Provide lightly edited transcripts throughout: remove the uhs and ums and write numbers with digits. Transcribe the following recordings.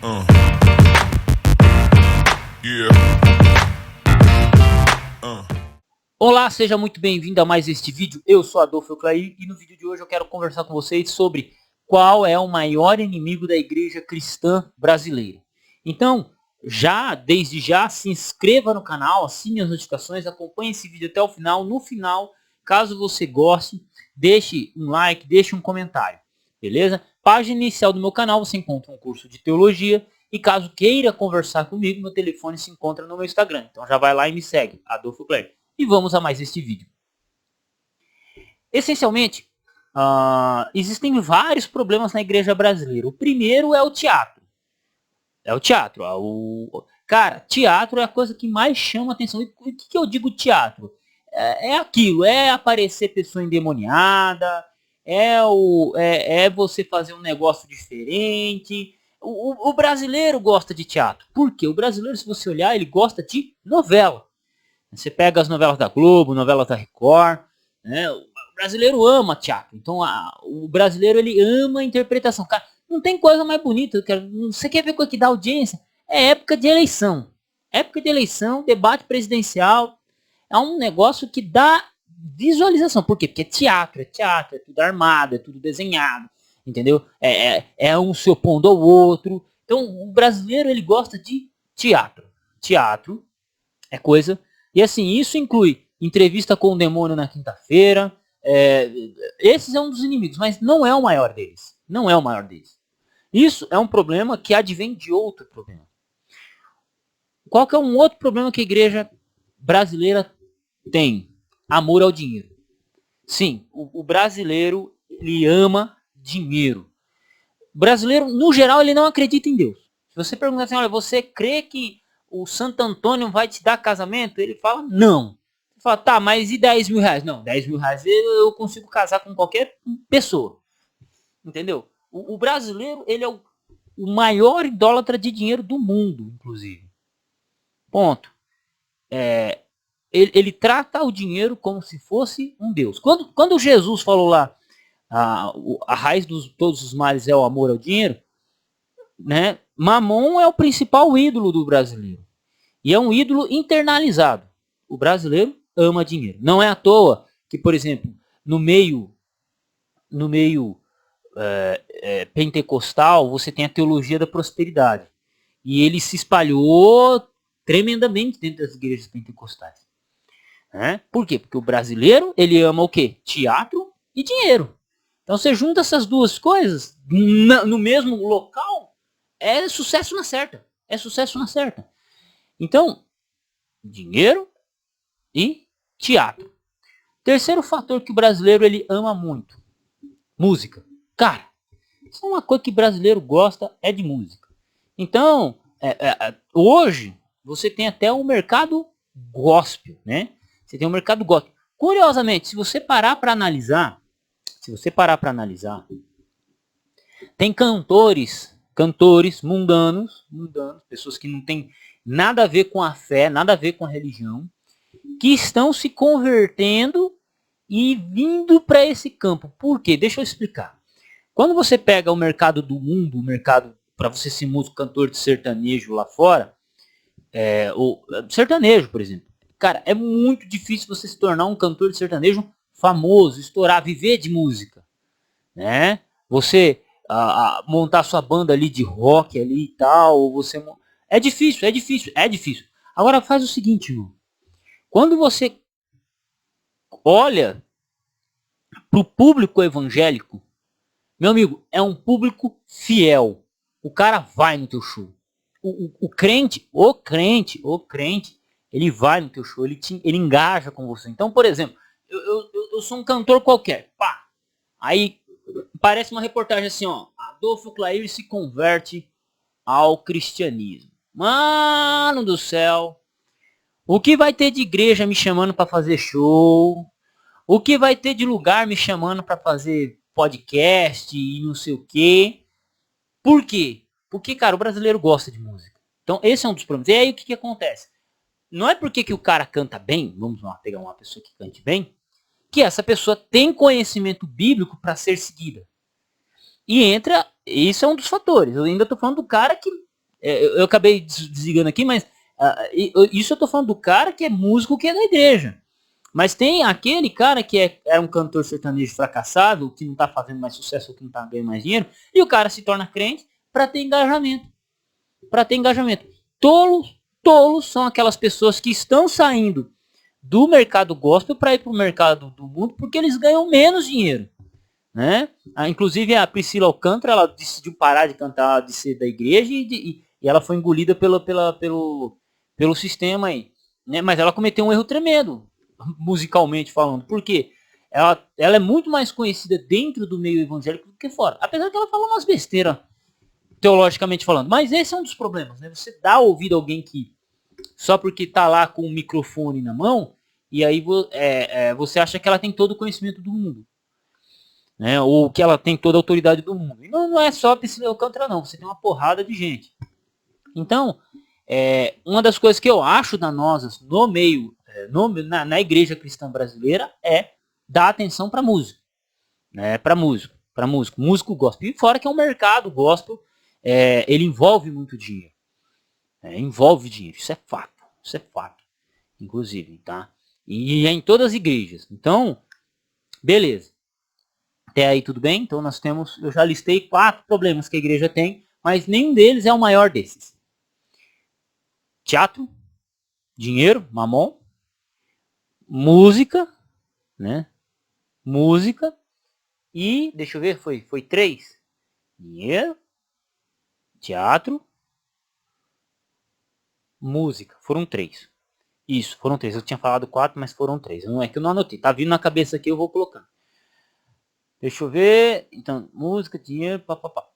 Uh, yeah. Olá, seja muito bem-vindo a mais este vídeo. Eu sou Adolfo Euclair e no vídeo de hoje eu quero conversar com vocês sobre qual é o maior inimigo da igreja cristã brasileira. Então, desde já, se inscreva no canal, assine as notificações, acompanhe esse vídeo até o final. No final, caso você goste, deixe um like, deixe um comentário, beleza? Página inicial do meu canal você encontra um curso de teologia e caso queira conversar comigo, meu telefone se encontra no meu Instagram. Então já vai lá e me segue, Adolfo Euclair. E vamos a mais este vídeo. Essencialmente, existem vários problemas na igreja brasileira. O primeiro é o teatro. Cara, teatro é a coisa que mais chama atenção. E o que eu digo teatro? É aquilo, é aparecer pessoa endemoniada, é você fazer um negócio diferente. O brasileiro gosta de teatro. Por quê? O brasileiro, se você olhar, ele gosta de novela. Você pega as novelas da Globo, novelas da Record, né? O brasileiro ama teatro. Então o brasileiro ele ama a interpretação. Cara, não tem coisa mais bonita. Você quer ver coisa que dá audiência? É época de eleição. Época de eleição, debate presidencial. É um negócio que dá visualização. Por quê? Porque é teatro, é tudo armado, é tudo desenhado. Entendeu? É um se opondo ao outro. Então o brasileiro ele gosta de teatro. Teatro é coisa. E assim, isso inclui entrevista com o demônio na quinta-feira. Esses é um dos inimigos, mas não é o maior deles. Não é o maior deles. Isso é um problema que advém de outro problema. Qual que é um outro problema que a igreja brasileira tem? Amor ao dinheiro. Sim, o brasileiro, ele ama dinheiro. O brasileiro, no geral, ele não acredita em Deus. Se você perguntar assim, olha, você crê que o Santo Antônio vai te dar casamento? Ele fala, não. Você fala, tá, mas e 10 mil reais? Não, 10 mil reais eu consigo casar com qualquer pessoa. Entendeu? O brasileiro, ele é o maior idólatra de dinheiro do mundo, inclusive. Ponto. Ele trata o dinheiro como se fosse um Deus. Quando Jesus falou lá, a raiz de todos os males é o amor ao dinheiro, né? Mamon é o principal ídolo do brasileiro. E é um ídolo internalizado. O brasileiro ama dinheiro. Não é à toa que, por exemplo, no meio pentecostal, você tem a teologia da prosperidade. E ele se espalhou tremendamente dentro das igrejas pentecostais. Por quê? Porque o brasileiro, ele ama o quê? Teatro e dinheiro. Então você junta essas duas coisas no mesmo local, é sucesso na certa. É sucesso na certa. Então, dinheiro e teatro. Terceiro fator que o brasileiro ele ama muito. Música. Cara, isso é uma coisa que o brasileiro gosta, é de música. Então, hoje, você tem até um mercado gospel, né? Você tem um mercado gospel. Curiosamente, se você parar para analisar, tem cantores mundanos, pessoas que não têm nada a ver com a fé, nada a ver com a religião, que estão se convertendo e vindo para esse campo. Por quê? Deixa eu explicar. Quando você pega o mercado do mundo, o mercado para você ser músico, cantor de sertanejo lá fora, ou sertanejo, por exemplo. Cara, é muito difícil você se tornar um cantor de sertanejo famoso, estourar, viver de música, né? Você montar sua banda ali de rock ali e tal, ou você é difícil. Agora faz o seguinte, irmão. Quando você olha pro público evangélico, meu amigo, é um público fiel. O cara vai no teu show. O crente, ele vai no teu show, ele engaja com você. Então, por exemplo, eu sou um cantor qualquer, pá. Aí parece uma reportagem assim, ó. Adolfo Clair se converte ao cristianismo. Mano do céu. O que vai ter de igreja me chamando para fazer show? O que vai ter de lugar me chamando para fazer podcast e não sei o quê? Por quê? Porque, cara, o brasileiro gosta de música. Então, esse é um dos problemas. E aí, o que acontece? Não é porque que o cara canta bem, vamos lá, pegar uma pessoa que cante bem, que essa pessoa tem conhecimento bíblico para ser seguida. E isso é um dos fatores. Eu ainda tô falando do cara que Eu acabei desligando aqui, mas isso eu tô falando do cara que é músico, que é da igreja. Mas tem aquele cara que é um cantor sertanejo fracassado, que não tá fazendo mais sucesso, que não tá ganhando mais dinheiro, e o cara se torna crente para ter engajamento. Para ter engajamento. Tolos são aquelas pessoas que estão saindo do mercado gospel para ir para o mercado do mundo porque eles ganham menos dinheiro, né? Inclusive a Priscila Alcântara, ela decidiu parar de cantar, de ser da igreja e ela foi engolida pelo sistema aí, né? Mas ela cometeu um erro tremendo, musicalmente falando. Por quê? Ela é muito mais conhecida dentro do meio evangélico do que fora. Apesar que ela fala umas besteiras, teologicamente falando. Mas esse é um dos problemas, né? Você dá ouvido a alguém que só porque tá lá com o microfone na mão, e aí você acha que ela tem todo o conhecimento do mundo, né? Ou que ela tem toda a autoridade do mundo. E não é só Priscila Alcântara, não. Você tem uma porrada de gente. Então, uma das coisas que eu acho danosas no meio, na igreja cristã brasileira, é dar atenção para música, né? Para músico gospel. E fora que é um mercado gospel, ele envolve muito dinheiro. Envolve dinheiro, isso é fato, inclusive, tá? E é em todas as igrejas. Então, beleza. Até aí tudo bem? Então eu já listei 4 problemas que a igreja tem, mas nenhum deles é o maior desses. Teatro, dinheiro, mamon, música, né? Música e, deixa eu ver, foi 3. Dinheiro, teatro, música. Foram 3. Isso, foram 3. Eu tinha falado 4, mas foram 3. Não é que eu não anotei. Tá vindo na cabeça aqui, eu vou colocando. Deixa eu ver. Então, música, dinheiro, papapá.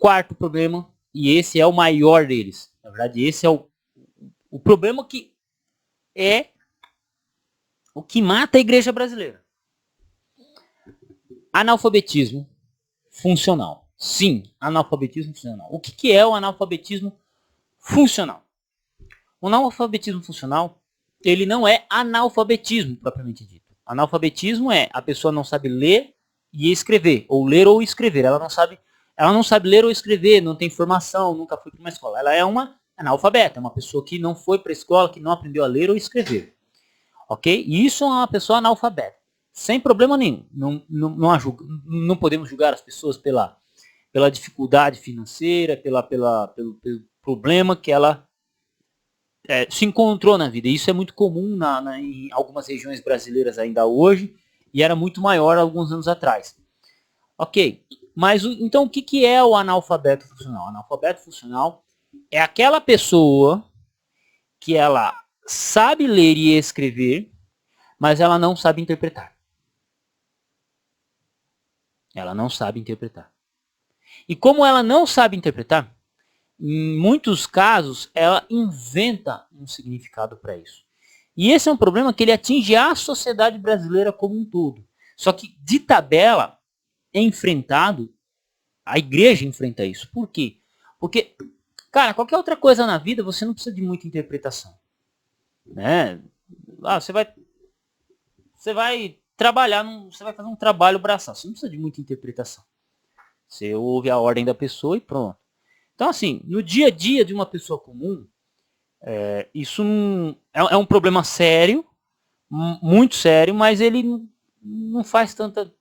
4º problema, e esse é o maior deles. Na verdade, esse é o problema que é o que mata a igreja brasileira. Analfabetismo funcional. Sim, analfabetismo funcional. O que é o analfabetismo funcional? O analfabetismo funcional, ele não é analfabetismo propriamente dito. Analfabetismo é a pessoa não sabe ler e escrever, ou ler ou escrever. Ela não sabe ler ou escrever, não tem formação, nunca foi para uma escola. Ela é uma analfabeta, é uma pessoa que não foi para a escola, que não aprendeu a ler ou escrever. Ok? E isso é uma pessoa analfabeta. Sem problema nenhum. Não podemos julgar as pessoas pela dificuldade financeira, pelo problema que ela se encontrou na vida. Isso é muito comum em algumas regiões brasileiras ainda hoje, e era muito maior alguns anos atrás. Ok, mas então o que é o analfabeto funcional? O analfabeto funcional é aquela pessoa que ela sabe ler e escrever, mas ela não sabe interpretar. Ela não sabe interpretar. E como ela não sabe interpretar, em muitos casos ela inventa um significado para isso. E esse é um problema que ele atinge a sociedade brasileira como um todo. Só que de tabela é enfrentado, a igreja enfrenta isso. Por quê? Porque, cara, qualquer outra coisa na vida você não precisa de muita interpretação, né? Você vai trabalhar, você vai fazer um trabalho braçal, você não precisa de muita interpretação. Você ouve a ordem da pessoa e pronto. Então, assim, no dia a dia de uma pessoa comum, isso é um problema sério, muito sério, mas ele não faz tanta...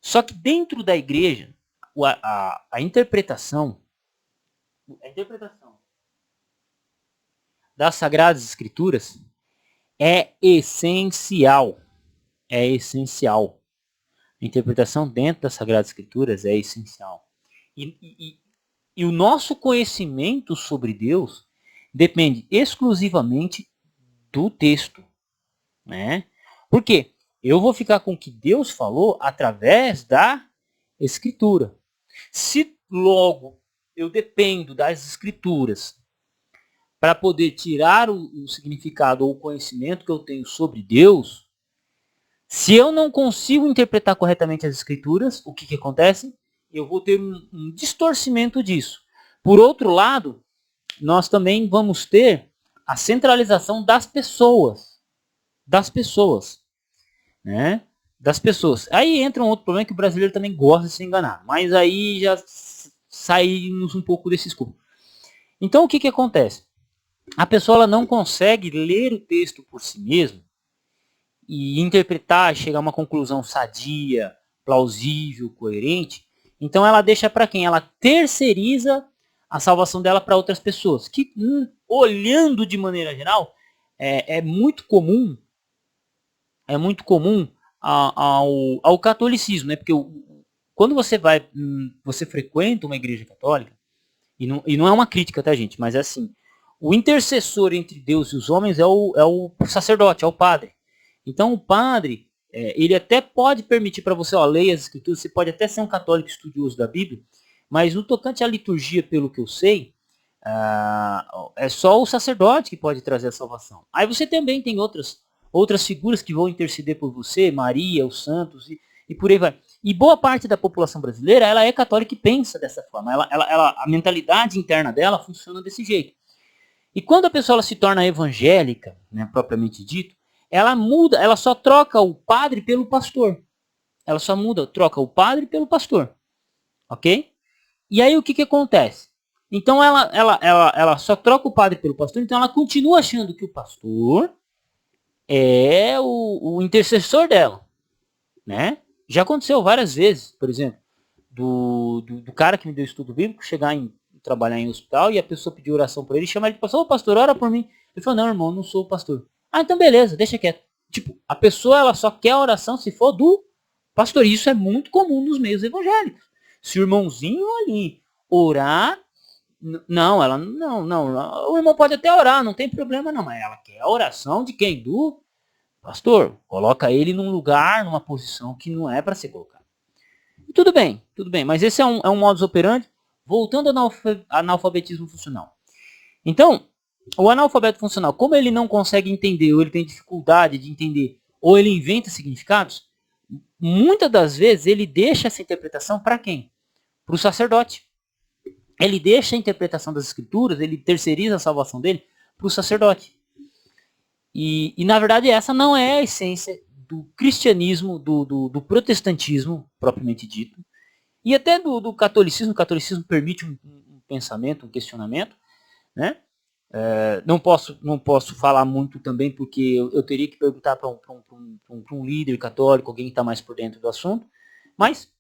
Só que dentro da igreja, a interpretação das Sagradas Escrituras é essencial. É essencial. A interpretação dentro das Sagradas Escrituras é essencial. E o nosso conhecimento sobre Deus depende exclusivamente do texto, né? Por quê? Eu vou ficar com o que Deus falou através da Escritura. Se logo eu dependo das Escrituras para poder tirar o significado ou o conhecimento que eu tenho sobre Deus, se eu não consigo interpretar corretamente as Escrituras, o que acontece? Eu vou ter um distorcimento disso. Por outro lado, nós também vamos ter a centralização das pessoas. Né? Das pessoas. Aí entra um outro problema que o brasileiro também gosta de se enganar. Mas aí já saímos um pouco desse escopo. Então o que, que acontece? A pessoa ela não consegue ler o texto por si mesma e interpretar, chegar a uma conclusão sadia, plausível, coerente. Então ela deixa para quem? Ela terceiriza a salvação dela para outras pessoas. Que, olhando de maneira geral, é muito comum ao catolicismo, né? Porque quando você frequenta uma igreja católica, e não é uma crítica, tá, gente? Mas é assim, o intercessor entre Deus e os homens é o sacerdote, é o padre. Então o padre, ele até pode permitir para você, leia as escrituras, você pode até ser um católico estudioso da Bíblia, mas no tocante à liturgia, pelo que eu sei, é só o sacerdote que pode trazer a salvação. Aí você também tem outras figuras que vão interceder por você, Maria, os santos e por aí vai. E boa parte da população brasileira, ela é católica e pensa dessa forma. A mentalidade interna dela funciona desse jeito. E quando a pessoa ela se torna evangélica, né, propriamente dito, ela muda, ela só troca o padre pelo pastor. Ela só troca o padre pelo pastor. Ok? E aí o que acontece? Então ela só troca o padre pelo pastor, então ela continua achando que o pastor é o intercessor dela, né? Já aconteceu várias vezes, por exemplo, do cara que me deu estudo bíblico trabalhar em hospital e a pessoa pediu oração por ele e chama ele de pastor, pastor, ora por mim. Ele falou, não, irmão, não sou o pastor. Ah, então beleza, deixa quieto. Tipo, a pessoa ela só quer a oração se for do pastor. E isso é muito comum nos meios evangélicos. Se o irmãozinho ali orar, não, ela não. O irmão pode até orar, não tem problema não, mas ela quer a oração de quem? Do pastor. Coloca ele num lugar, numa posição que não é para ser colocado. Tudo bem, mas esse é um modus operandi. Voltando ao analfabetismo funcional. Então, o analfabeto funcional, como ele não consegue entender, ou ele tem dificuldade de entender, ou ele inventa significados, muitas das vezes ele deixa essa interpretação para quem? Para o sacerdote. Ele deixa a interpretação das escrituras, ele terceiriza a salvação dele para o sacerdote. E na verdade essa não é a essência do cristianismo, do protestantismo, propriamente dito, e até do catolicismo. O catolicismo permite um pensamento, um questionamento, né? Não posso falar muito também, porque eu teria que perguntar para um líder católico, alguém que está mais por dentro do assunto, mas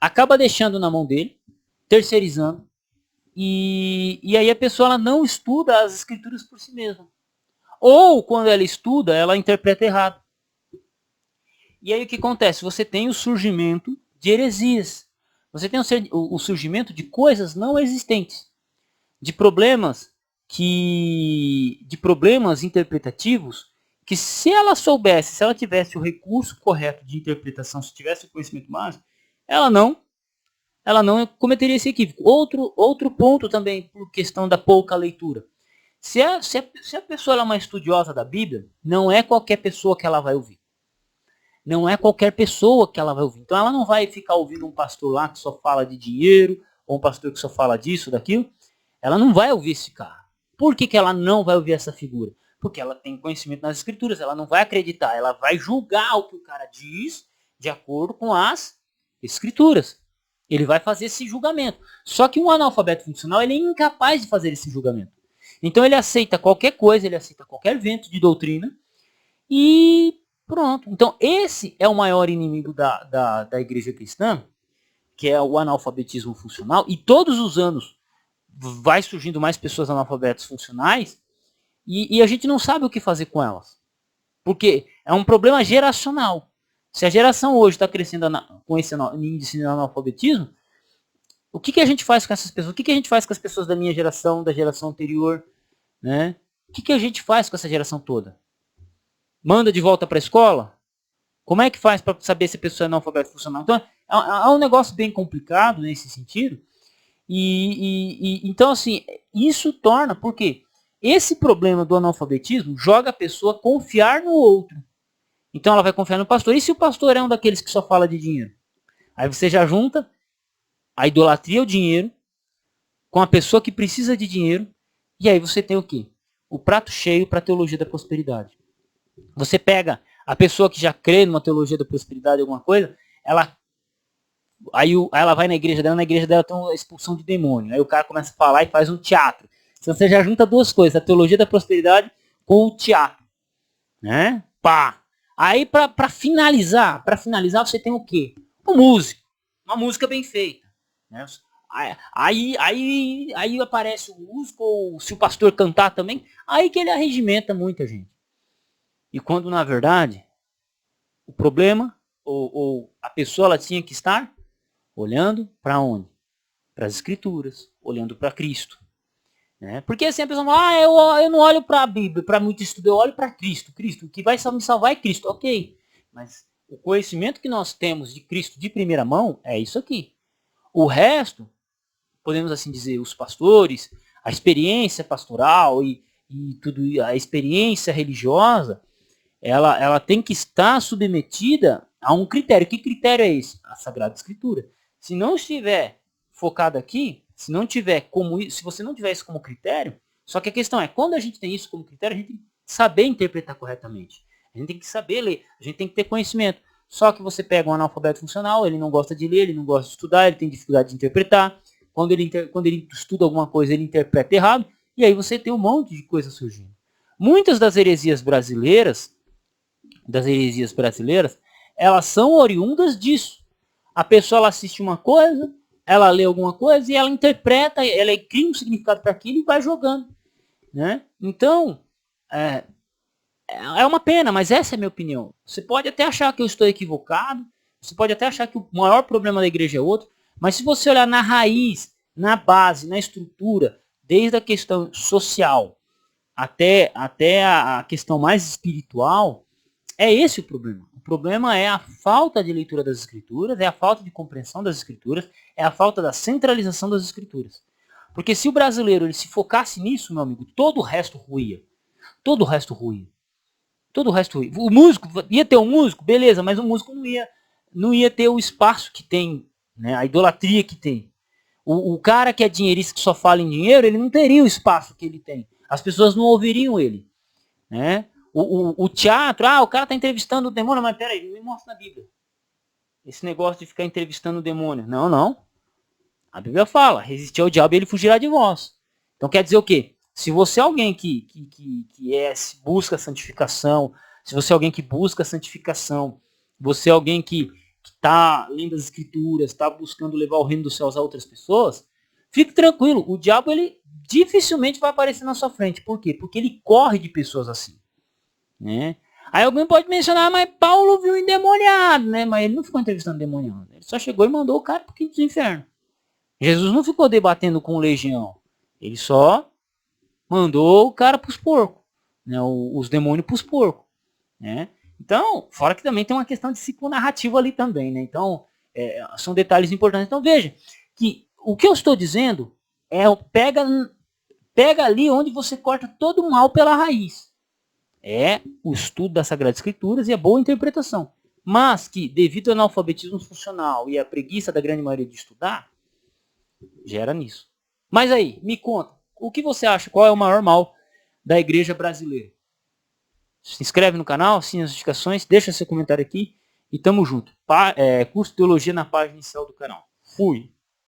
acaba deixando na mão dele, terceirizando, e aí a pessoa ela não estuda as escrituras por si mesma. Ou quando ela estuda, ela interpreta errado. E aí o que acontece? Você tem o surgimento de heresias. Você tem o surgimento de coisas não existentes. De problemas interpretativos que, se ela soubesse, se ela tivesse o recurso correto de interpretação, se tivesse o conhecimento básico, ela não cometeria esse equívoco. Outro ponto também, por questão da pouca leitura. Se a pessoa é uma estudiosa da Bíblia, não é qualquer pessoa que ela vai ouvir. Não é qualquer pessoa que ela vai ouvir. Então ela não vai ficar ouvindo um pastor lá que só fala de dinheiro, ou um pastor que só fala disso, daquilo. Ela não vai ouvir esse cara. Por que ela não vai ouvir essa figura? Porque ela tem conhecimento nas escrituras, ela não vai acreditar, ela vai julgar o que o cara diz de acordo com as escrituras. Ele vai fazer esse julgamento. Só que um analfabeto funcional, ele é incapaz de fazer esse julgamento. Então ele aceita qualquer coisa, ele aceita qualquer vento de doutrina e pronto. Então esse é o maior inimigo da igreja cristã, que é o analfabetismo funcional, e todos os anos vai surgindo mais pessoas analfabetas funcionais e a gente não sabe o que fazer com elas. Porque é um problema geracional. Se a geração hoje está crescendo com esse índice de analfabetismo, o que a gente faz com essas pessoas? O que a gente faz com as pessoas da minha geração, da geração anterior? Né? O que a gente faz com essa geração toda? Manda de volta para a escola? Como é que faz para saber se a pessoa é analfabeta funcional? Então, é um negócio bem complicado nesse sentido. Então, assim, isso torna, porque esse problema do analfabetismo joga a pessoa a confiar no outro. Então ela vai confiar no pastor. E se o pastor é um daqueles que só fala de dinheiro? Aí você já junta a idolatria ao dinheiro com a pessoa que precisa de dinheiro. E aí você tem o quê? O prato cheio para a teologia da prosperidade. Você pega a pessoa que já crê numa teologia da prosperidade, alguma coisa, ela Aí ela vai na igreja dela tem uma expulsão de demônio. Aí o cara começa a falar e faz um teatro. Então você já junta duas coisas, a teologia da prosperidade com o teatro, né? Pá. Aí para finalizar você tem o quê? O músico. Uma música bem feita, né? Aí aparece o músico, ou se o pastor cantar também, aí que ele arregimenta muita gente. E quando na verdade o problema ou a pessoa ela tinha que estar olhando para onde? Para as escrituras, olhando para Cristo. Né? Porque sempre a pessoa fala, eu não olho para a Bíblia, para muito estudo, eu olho para Cristo. Cristo, o que vai me salvar é Cristo. Ok, mas o conhecimento que nós temos de Cristo de primeira mão é isso aqui. O resto, podemos assim dizer, os pastores, a experiência pastoral e tudo, a experiência religiosa, ela tem que estar submetida a um critério. Que critério é esse? A Sagrada Escritura. Se não estiver focado aqui, se não tiver como isso, se você não tiver isso como critério, só que a questão é, quando a gente tem isso como critério, a gente tem que saber interpretar corretamente. A gente tem que saber ler, a gente tem que ter conhecimento. Só que você pega um analfabeto funcional, ele não gosta de ler, ele não gosta de estudar, ele tem dificuldade de interpretar. Quando ele estuda alguma coisa, ele interpreta errado, e aí você tem um monte de coisa surgindo. Muitas das heresias brasileiras, elas são oriundas disso. A pessoa ela assiste uma coisa, ela lê alguma coisa e ela interpreta, ela cria um significado para aquilo e vai jogando, né? Então, é uma pena, mas essa é a minha opinião. Você pode até achar que eu estou equivocado, você pode até achar que o maior problema da igreja é outro, mas se você olhar na raiz, na base, na estrutura, desde a questão social até a questão mais espiritual, é esse o problema. O problema é a falta de leitura das escrituras, é a falta de compreensão das escrituras, é a falta da centralização das escrituras. Porque se o brasileiro ele se focasse nisso, meu amigo, todo o resto ruía. Todo o resto ruía. Todo o resto ruía. O músico, ia ter um músico, beleza, mas o músico não ia ter o espaço que tem, né, a idolatria que tem. O cara que é dinheirista, que só fala em dinheiro, ele não teria o espaço que ele tem. As pessoas não ouviriam ele, né? O teatro, o cara tá entrevistando o demônio, mas peraí, me mostra na Bíblia. Esse negócio de ficar entrevistando o demônio. Não, não. A Bíblia fala, resistir ao diabo e ele fugirá de vós. Então quer dizer o quê? Se você é alguém que busca santificação, se você é alguém que busca santificação, você é alguém que está lendo as escrituras, está buscando levar o reino dos céus a outras pessoas, fique tranquilo, o diabo ele dificilmente vai aparecer na sua frente. Por quê? Porque ele corre de pessoas assim. Né? Aí alguém pode mencionar, mas Paulo viu endemoniado, né? Mas ele não ficou entrevistando endemoniado. Ele só chegou e mandou o cara pro quinto do inferno. Jesus não ficou debatendo com legião. Ele só mandou o cara pros porcos. Né? Os demônios pros porcos. Né? Então, fora que também tem uma questão de ciclo narrativo ali também. Né? Então, são detalhes importantes. Então, veja que o que eu estou dizendo é pega ali onde você corta todo o mal pela raiz. É o estudo das Sagradas Escrituras e a boa interpretação. Mas que, devido ao analfabetismo funcional e à preguiça da grande maioria de estudar, gera nisso. Mas aí, me conta, o que você acha? Qual é o maior mal da igreja brasileira? Se inscreve no canal, assina as notificações, deixa seu comentário aqui e tamo junto. Curso de Teologia na página inicial do canal. Fui!